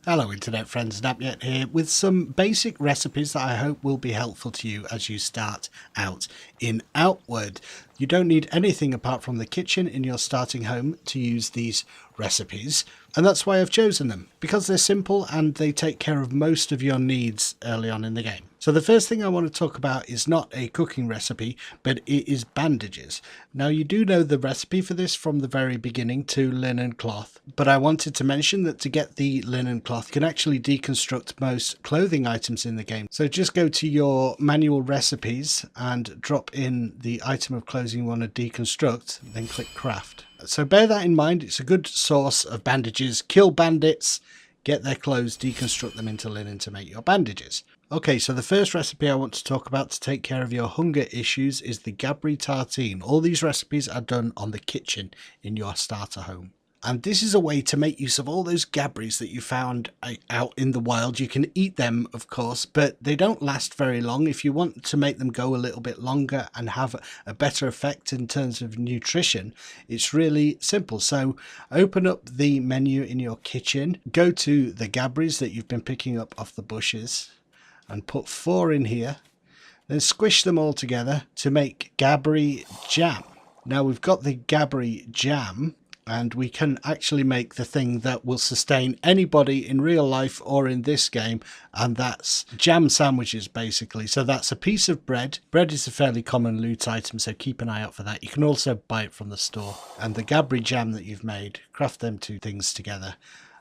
Hello internet friends, Napyet here with some basic recipes that I hope will be helpful to you as you start out in Outward. You don't need anything apart from the kitchen in your starting home to use these recipes, and that's why I've chosen them, because they're simple and they take care of most of your needs early on in the game. So the first thing I want to talk about is not a cooking recipe, but it is bandages. Now you do know the recipe for this from the very beginning to linen cloth, but I wanted to mention that to get the linen cloth you can actually deconstruct most clothing items in the game. So just go to your manual recipes and drop in the item of clothing you want to deconstruct, then click craft. So bear that in mind, it's a good source of bandages. Kill bandits, get their clothes, deconstruct them into linen to make your bandages. Okay, so the first recipe I want to talk about to take care of your hunger issues is the Gabri tartine. All these recipes are done on the kitchen in your starter home. And this is a way to make use of all those Gabris that you found out in the wild. You can eat them, of course, but they don't last very long. If you want to make them go a little bit longer and have a better effect in terms of nutrition, it's really simple. So open up the menu in your kitchen, go to the Gabris that you've been picking up off the bushes and put 4 in here. Then squish them all together to make Gabri jam. Now we've got the Gabri jam, and we can actually make the thing that will sustain anybody in real life or in this game, and that's jam sandwiches basically. So that's a piece of bread. Bread is a fairly common loot item, so keep an eye out for that. You can also buy it from the store. And the Gabri jam that you've made, craft them 2 things together.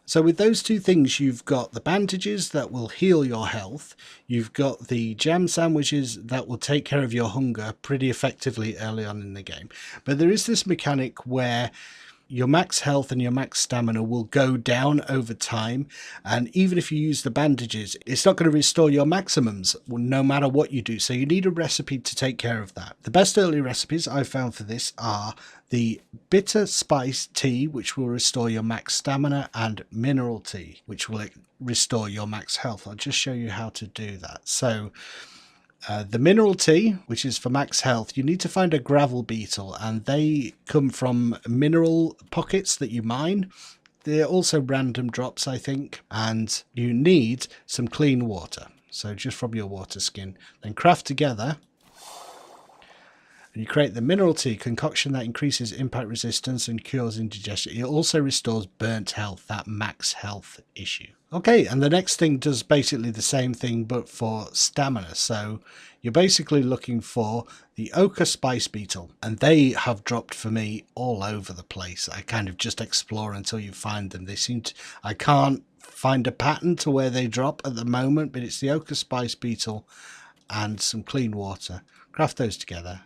So with those 2 things, you've got the bandages that will heal your health. You've got the jam sandwiches that will take care of your hunger pretty effectively early on in the game. But there is this mechanic where your max health and your max stamina will go down over time, and even if you use the bandages, it's not going to restore your maximums no matter what you do. So you need a recipe to take care of that. The best early recipes I've found for this are the bitter spice tea, which will restore your max stamina, and mineral tea, which will restore your max health. I'll just show you how to do that. So the mineral tea, which is for max health, you need to find a gravel beetle, and they come from mineral pockets that you mine. They're also random drops, I think, and you need some clean water. So just from your water skin, then craft together. And you create the mineral tea concoction that increases impact resistance and cures indigestion. It also restores burnt health, that max health issue. Okay, and the next thing does basically the same thing but for stamina. So you're basically looking for the ochre spice beetle, and they have dropped for me all over the place. I kind of just explore until you find them. They seem to, I can't find a pattern to where they drop at the moment, but it's the ochre spice beetle and some clean water. Craft those together.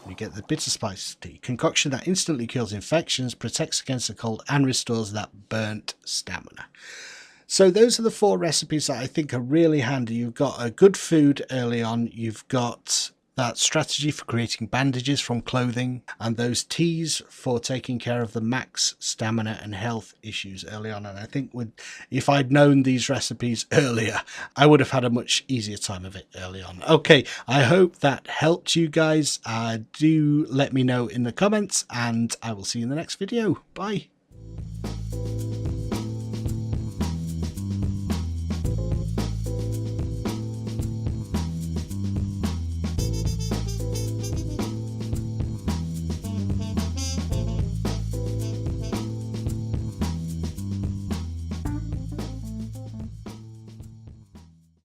You get the bitter spice tea concoction that instantly kills infections, protects against the cold, and restores that burnt stamina. So those are the 4 recipes that I think are really handy. You've got a good food early on. You've got that strategy for creating bandages from clothing, and those teas for taking care of the max stamina and health issues early on. And I think if I'd known these recipes earlier, I would have had a much easier time of it early on. Okay, I hope that helped you guys. Do let me know in the comments, and I will see you in the next video. Bye.